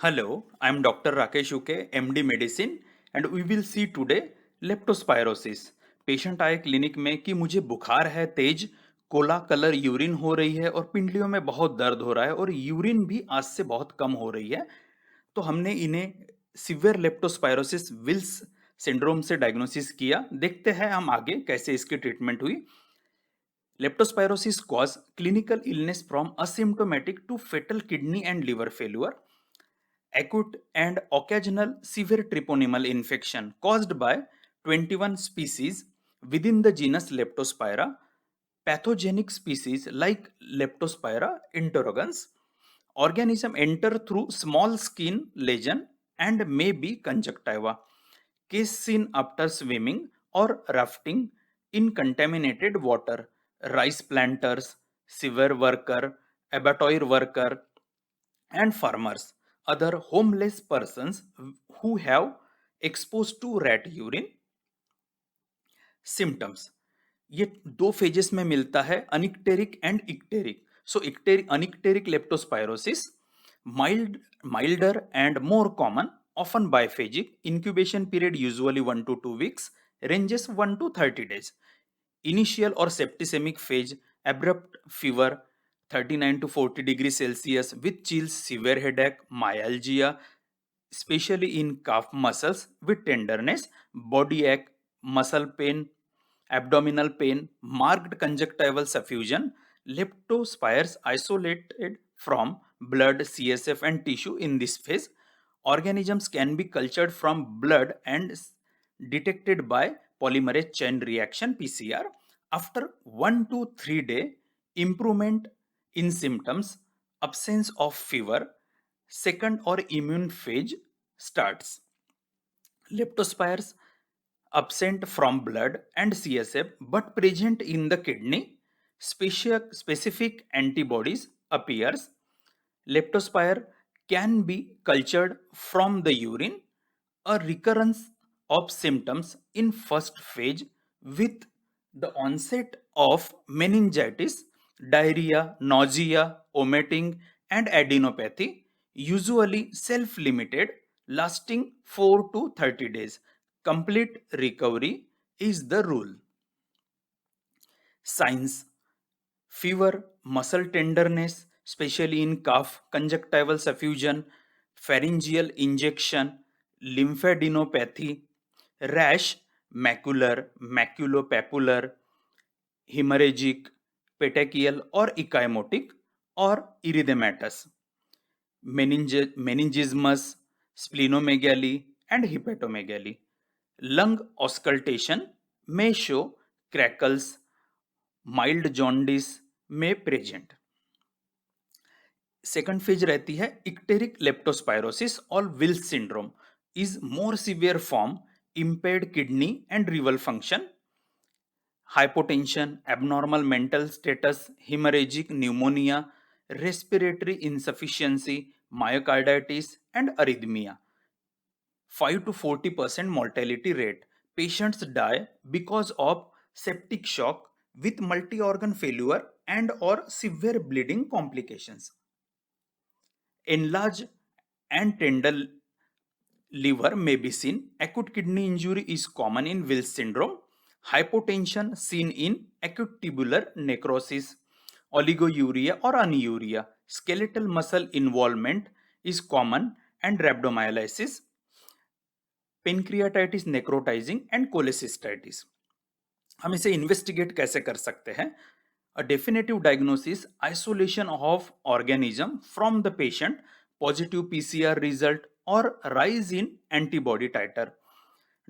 Hello, I am Dr. Rakesh Uke, MD Medicine, and we will see today leptospirosis. Patient आए clinic में कि मुझे बुखार है तेज, कोला कलर यूरिन हो रही है और पिंडलियों में बहुत दर्द हो रहा है और यूरिन भी आज से बहुत कम हो रही है। तो हमने इन्हें सिवियर लेप्टोस्पायरोसिस विल्स सिंड्रोम से डायग्नोसिस किया। देखते हैं हम आगे कैसे इसकी ट्रीटमेंट हुई। Leptospirosis cause clinical illness from asymptomatic to fatal kidney and liver failure, acute and occasional severe treponemal infection caused by 21 species within the genus Leptospira, pathogenic species like Leptospira interrogans. Organism enter through small skin lesion and may be conjunctiva. Case seen after swimming or rafting in contaminated water. Rice planters, sewer worker, abattoir worker, and farmers, other homeless persons who have exposed to rat urine. Symptoms, ये दो phases में मिलता है, anicteric and icteric. So anicteric leptospirosis milder and more common, often biphasic, incubation period usually 1 to 2 weeks, ranges 1 to 30 days. Initial or septicemic phase, abrupt fever 39 to 40 degrees Celsius with chills, severe headache, myalgia, especially in calf muscles with tenderness, body ache, muscle pain, abdominal pain, marked conjunctival suffusion. Leptospires isolated from blood, CSF, and tissue in this phase. Organisms can be cultured from blood and detected by polymerase chain reaction PCR. After 1 to 3 day improvement in symptoms, absence of fever, second or immune phase starts. Leptospires absent from blood and CSF but present in the kidney. Specific antibodies appears. Leptospire can be cultured from the urine. A recurrence of symptoms in first phase with the onset of meningitis, diarrhea, nausea, vomiting, and adenopathy, usually self-limited, lasting 4 to 30 days. Complete recovery is the rule. Signs: fever, muscle tenderness, especially in calf, conjunctival suffusion, pharyngeal injection, lymphadenopathy, rash, macular, maculopapular, hemorrhagic, petechial or ecchymotic or erythematous, meningismus, splenomegaly, and hepatomegaly. Lung auscultation may show crackles, mild jaundice may present. Second phase रहती है icteric leptospirosis और Weil's syndrome, is more severe form, impaired kidney and renal function, hypotension, abnormal mental status, hemorrhagic pneumonia, respiratory insufficiency, myocarditis, and arrhythmia. 5 to 40% mortality rate. Patients die because of septic shock with multi-organ failure and or severe bleeding complications. Enlarged and tender liver may be seen. Acute kidney injury is common in Wills syndrome. Hypotension seen in acute tubular necrosis, oliguria or anuria. Skeletal muscle involvement is common and rhabdomyolysis. Pancreatitis necrotizing and cholecystitis. हम इसे investigate कैसे कर सकते हैं? A definitive diagnosis, isolation of organism from the patient, positive PCR result or rise in antibody titer.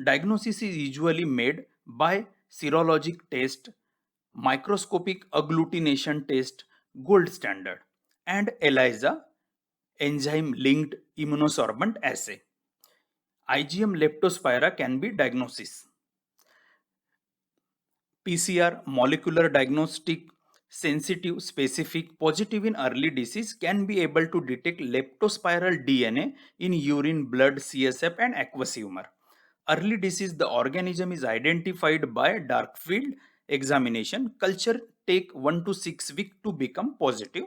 Diagnosis is usually made by serologic test, microscopic agglutination test, gold standard, and ELISA, enzyme linked immunosorbent assay. IgM leptospira can be diagnosis. PCR, molecular diagnostic, sensitive, specific, positive in early disease, can be able to detect leptospiral DNA in urine, blood, CSF, and aqueous humor. Early disease, the organism is identified by dark field examination. Culture take 1 to 6 weeks to become positive.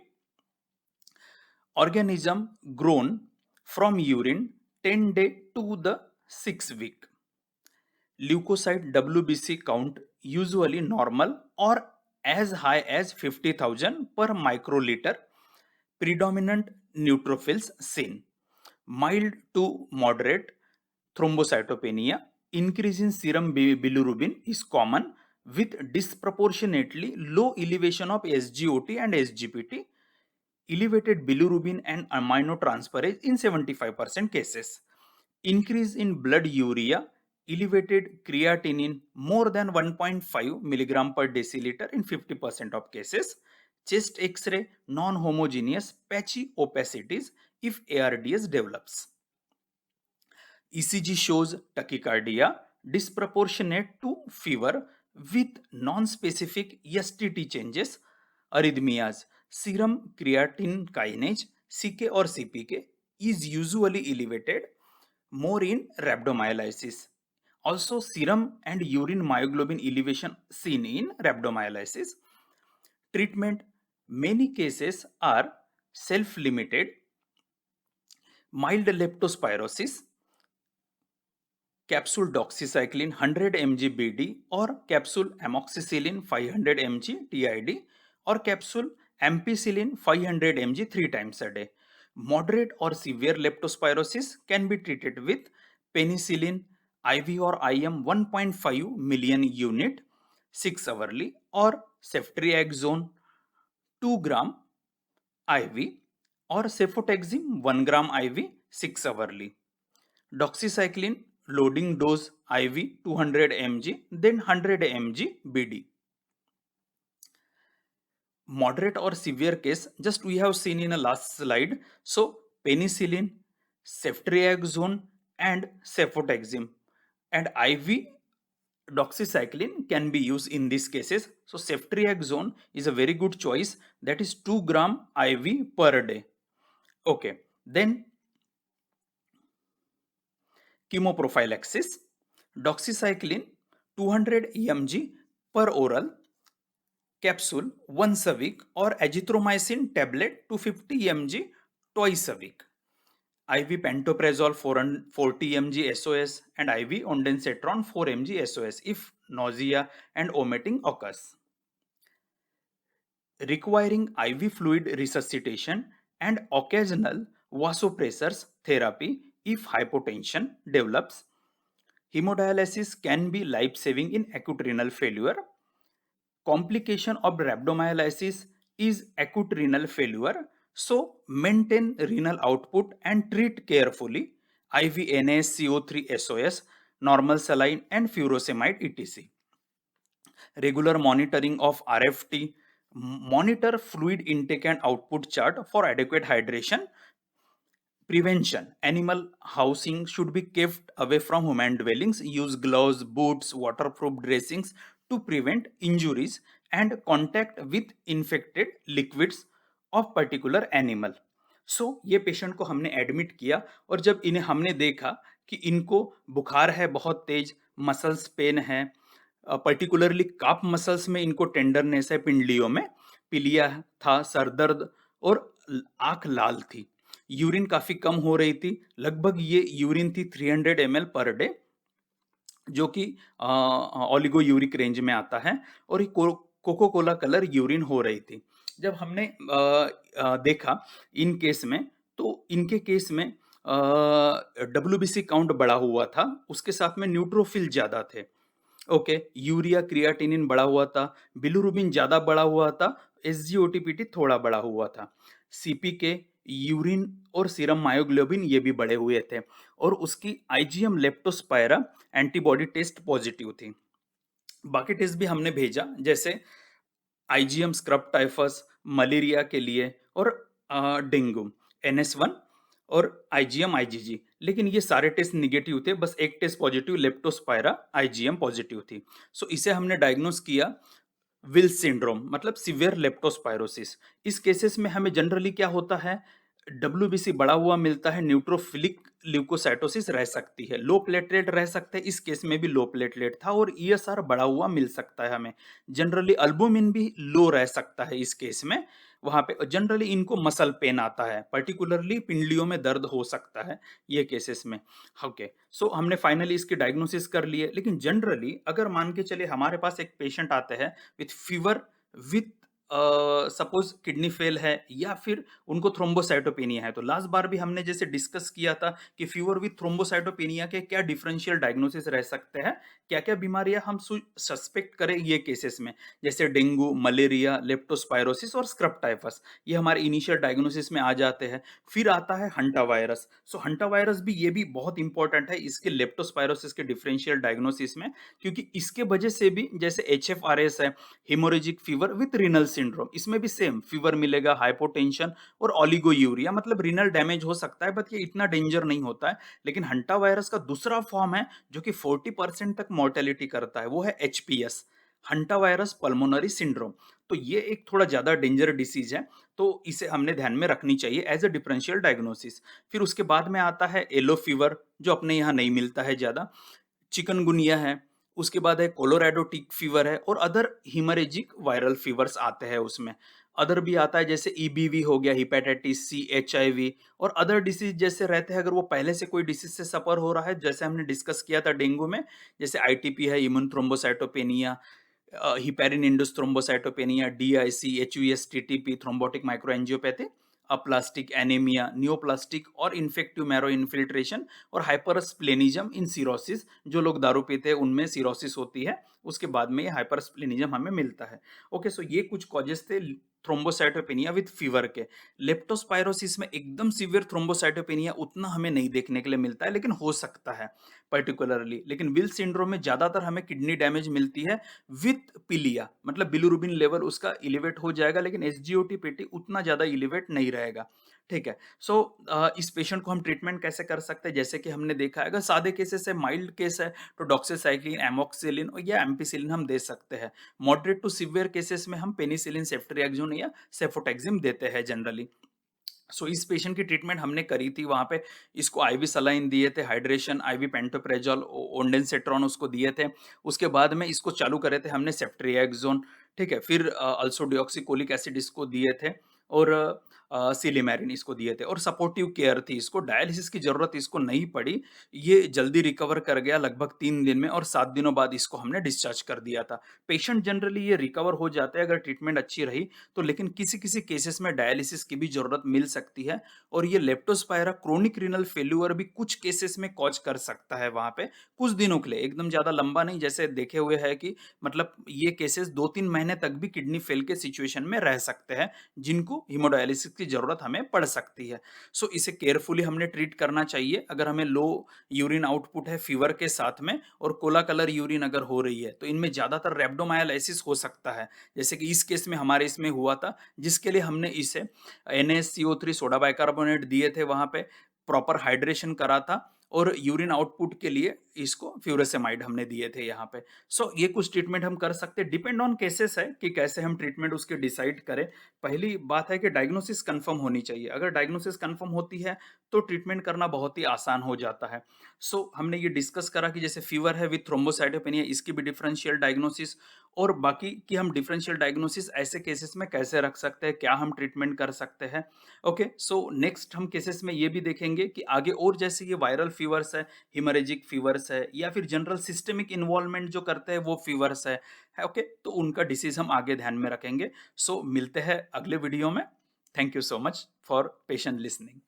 Organism grown from urine 10 day to the 6 week. Leukocyte WBC count usually normal or as high as 50,000 per microliter. Predominant neutrophils seen. Mild to moderate thrombocytopenia. Increase in serum bilirubin is common with disproportionately low elevation of SGOT and SGPT. Elevated bilirubin and aminotransferase in 75% cases. Increase in blood urea, elevated creatinine more than 1.5 milligram per deciliter in 50% of cases. Chest X-ray, non-homogeneous patchy opacities if ARDS develops. ECG shows tachycardia disproportionate to fever with non-specific STT changes, arrhythmias, serum creatine kinase CK or CPK is usually elevated more in rhabdomyolysis. Also, serum and urine myoglobin elevation seen in rhabdomyolysis. Treatment, many cases are self-limited. Mild leptospirosis, capsule doxycycline 100 mg BD or capsule amoxicillin 500 mg TID or capsule ampicillin 500 mg 3 times a day. Moderate or severe leptospirosis can be treated with penicillin IV or IM 1.5 million unit 6 hourly or ceftriaxone 2 gram IV or cefotaxime 1 gram IV 6 hourly. Doxycycline loading dose IV 200 mg, then 100 mg BD. Moderate or severe case, just we have seen in a last slide. So penicillin, ceftriaxone and cefotaxime and IV doxycycline can be used in these cases. So ceftriaxone is a very good choice, that is 2 gram IV per day. Okay, then chemoprophylaxis, doxycycline 200 mg per oral capsule once a week or azithromycin tablet 250 mg twice a week. IV pantoprazole 40 mg SOS and IV ondansetron 4 mg SOS if nausea and vomiting occurs. Requiring IV fluid resuscitation and occasional vasopressors therapy if hypotension develops. Hemodialysis can be life-saving in acute renal failure. Complication of rhabdomyolysis is acute renal failure, so maintain renal output and treat carefully. IV NaSCO3 SOS, normal saline and furosemide etc. Regular monitoring of RFT, monitor fluid intake and output chart for adequate hydration. Prevention, animal housing should be kept away from human dwellings. Use gloves, boots, waterproof dressings to prevent injuries and contact with infected liquids of particular animal. So ये patient को हमने admit किया और जब इन्हें हमने देखा कि इनको बुखार है बहुत तेज, मसल्स पेन है, पर्टिकुलरली काफ मसल्स में इनको टेंडरनेस है, पिंडलियों में पीलिया था, सर दर्द और आंख लाल थी, यूरिन काफी कम हो रही थी, लगभग ये यूरिन थी 300 ml पर डे जो कि ओलिगो यूरिक रेंज में आता है और ये कोको कोला कलर यूरिन हो रही थी। जब हमने देखा इन केस में, तो इनके केस में WBC काउंट बढ़ा हुआ था, उसके साथ में न्यूट्रोफिल ज्यादा थे। ओके, यूरिया क्रियाटिनिन बढ़ा हुआ था, बिलिरुबिन ज्यादा बढ़ा हुआ था, SGOT-PT थोड़ा बढ़ा हुआ था, CPK, यूरिन और सीरम मायोग्लोबिन ये भी बढ़े हुए थे और उसकी IgM leptospira antibody test positive थी। बाकी टेस्ट भी हमने भेजा, जैसे IgM स्क्रब टाइफस मलेरिया के लिए और डेंगू NS1 और IgM IgG, लेकिन ये सारे टेस्ट निगेटिव थे, बस एक test positive leptospira IgM positive थी। सो इसे हमने डायग्नोस किया विल्स सिंड्रोम, मतलब सीवियर लेप्टोस्पायरोसिस। इस केसेस में हमें जनरली क्या होता है, WBC बढ़ा हुआ मिलता है, न्यूट्रोफिलिक ल्यूकोसाइटोसिस रह सकती है, लो प्लेटलेट रह सकते हैं, इस केस में भी लो प्लेटलेट था और ESR बढ़ा हुआ मिल सकता है हमें। जनरली अल्बुमिन भी लो रह सकता है इस केस में, वहाँ पे जनरली इनको मसल पेन आता है, पर्टिकुलरली पिंडलियों में दर्द हो सकता है ये केसेस में। ओके, सो हमने फाइनली इसकी डायग्नोसिस कर ली है, लेकिन जनरली अगर मान के चलिए हमारे पास एक पेशेंट आते हैं with fever, with suppose kidney fail है या फिर उनको थ्रोम्बोसाइटोपेनिया है, तो लास्ट बार भी हमने जैसे डिस्कस किया था कि फीवर विथ थ्रोम्बोसाइटोपेनिया के क्या डिफरेंशियल डायग्नोसिस रह सकते हैं, क्या क्या बीमारियां हम सस्पेक्ट करें ये केसेस में, जैसे डेंगू, मलेरिया, लेप्टोस्पायरोसिस और स्क्रब टाइफस, ये हमारे इनिशियल डायग्नोसिस में आ जाते हैं। फिर आता है हंटा वायरस। सो हंटा वायरस भी, ये भी बहुत इंपॉर्टेंट है इसके लेप्टोस्पायरोसिस के डिफरेंशियल डायग्नोसिस में, क्योंकि इसके वजह से भी जैसे एचएफआरएस है, haemorrhagic fever with renal syndrome, इसमें भी सेम फीवर मिलेगा, हाइपोटेंशन और ओलिगोयूरिया, मतलब रीनल डैमेज हो सकता है, बट ये इतना डेंजर नहीं होता है। लेकिन हंटा वायरस का दूसरा फॉर्म है जो कि 40% तक मोर्टेलिटी करता है, वो है HPS, hanta virus pulmonary syndrome. तो ये एक थोड़ा ज्यादा डेंजर डिसीज है, तो इसे हमने ध्यान में रखनी चाहिए एज अ डिफरेंशियल डायग्नोसिस। फिर उसके बाद में आता है येलो फीवर, जो अपने यहाँ नहीं मिलता है ज्यादा, चिकनगुनिया है, उसके बाद है कोलोराडो टिक फीवर है, और अदर हिमरेजिक वायरल फीवर्स आते हैं उसमें। अदर भी आता है जैसे ईबीवी हो गया, हिपेटाइटिस सी, एचआईवी और अदर डिसीज जैसे रहते हैं। अगर वो पहले से कोई डिसीज से सफर हो रहा है, जैसे हमने डिस्कस किया था डेंगू में, जैसे आईटीपी है, immune thrombocytopenia, heparin induced thrombocytopenia, DIC, HUS, TTP, thrombotic microangiopathy, aplastic anaemia, neoplastic और इन्फेक्टिव मैरो इन्फिल्ट्रेशन और हाइपरस्प्लेनिज्म इन सिरोसिस, जो लोग दारू पीते हैं उनमें सिरोसिस होती है, उसके बाद में ये हाइपरस्प्लेनिज्म हमें मिलता है। ओके, सो ये कुछ कॉजेस थे थ्रोम्बोसाइटोपेनिया विद फीवर के। लेप्टोस्पायरोसिस में एकदम सीवियर थ्रोम्बोसाइटोपेनिया उतना हमें नहीं देखने के लिए मिलता है, लेकिन हो सकता है पर्टिकुलरली। लेकिन विल सिंड्रोम में ज्यादातर हमें किडनी डैमेज मिलती है विथ पिलिया, मतलब बिलिरुबिन लेवल उसका इलिवेट हो जाएगा, लेकिन एसजीओटी पीटी उतना ज्यादा इलिवेट नहीं रहेगा। ठीक है, सो इस पेशेंट को हम ट्रीटमेंट कैसे कर सकते हैं, जैसे कि हमने देखा है, अगर सादे केसेस है, माइल्ड केस है, तो डॉक्सीसाइक्लिन, एमोक्सिलिन या एम्पिसिलिन हम दे सकते हैं। मॉडरेट टू सीवियर केसेस में हम पेनिसिलिन, सेफ्ट्रिएक्सोन या सेफोटेक्सिम देते हैं जनरली। सो इस पेशेंट की ट्रीटमेंट हमने करी थी वहाँ पे, इसको आईवी सलाइन दिए थे, हाइड्रेशन, आईवी पेंटोप्रेजोल, ओंडेंसेट्रॉन उसको दिए थे। उसके बाद में इसको चालू करे थे हमने सेफ्ट्रिएक्सोन, ठीक है। फिर अल्सो डिऑक्सीकोलिक एसिड इसको दिए थे, और सिलिमेरिन इसको दिए थे, और सपोर्टिव केयर थी इसको, डायलिसिस की जरूरत इसको नहीं पड़ी। ये जल्दी रिकवर कर गया लगभग 3 दिन में, और 7 दिनों बाद इसको हमने डिस्चार्ज कर दिया था। पेशेंट जनरली ये रिकवर हो जाते हैं अगर ट्रीटमेंट अच्छी रही तो, लेकिन किसी किसी केसेस में डायलिसिस की भी जरूरत मिल सकती है। और ये लेप्टोस्पायरा क्रोनिक रीनल फेल्यूअर भी कुछ केसेस में कॉज कर सकता है वहां पे, कुछ दिनों के लिए, एकदम ज्यादा लंबा नहीं, जैसे देखे हुए है कि मतलब ये केसेस 2-3 महीने तक भी किडनी फेल के सिचुएशन में रह सकते हैं, जिनको हीमोडायलिसिस की जरूरत हमें पड़ सकती है। सो इसे केयरफुली हमने ट्रीट करना चाहिए। अगर हमें लो यूरिन आउटपुट है फीवर के साथ में, और कोला कलर यूरिन अगर हो रही है, तो इनमें ज्यादातर रेब्डोमायोलाइसिस हो सकता है, जैसे कि इस केस में हमारे इसमें हुआ था, जिसके लिए हमने इसे NaCO3 सोडा बाइकार्बोनेट दिए थे, वहां पे प्रॉपर हाइड्रेशन करा था, और यूरिन आउटपुट के लिए इसको फ्यूरेसेमाइड हमने दिए थे यहाँ पे। सो ये कुछ ट्रीटमेंट हम कर सकते हैं, डिपेंड ऑन केसेस है कि कैसे हम ट्रीटमेंट उसके डिसाइड करें। पहली बात है कि डायग्नोसिस कंफर्म होनी चाहिए, अगर डायग्नोसिस कंफर्म होती है तो ट्रीटमेंट करना बहुत ही आसान हो जाता है। सो हमने ये डिस्कस करा कि जैसे फीवर है विथ थ्रोम्बोसाइटोपेनिया, इसकी भी डिफरेंशियल डायग्नोसिस, और बाकी कि हम डिफरेंशियल डायग्नोसिस ऐसे केसेस में कैसे रख सकते हैं, क्या हम ट्रीटमेंट कर सकते हैं। ओके, सो नेक्स्ट हम केसेस में ये भी देखेंगे कि आगे और जैसे ये वायरल फीवर्स है, हिमरेजिक फीवर्स है, या फिर जनरल सिस्टमिक इन्वॉल्वमेंट जो करते हैं वो फीवर्स है। ओके, तो उनका डिसीज हम आगे ध्यान में रखेंगे। सो मिलते हैं अगले वीडियो में। Thank you so much for patient listening.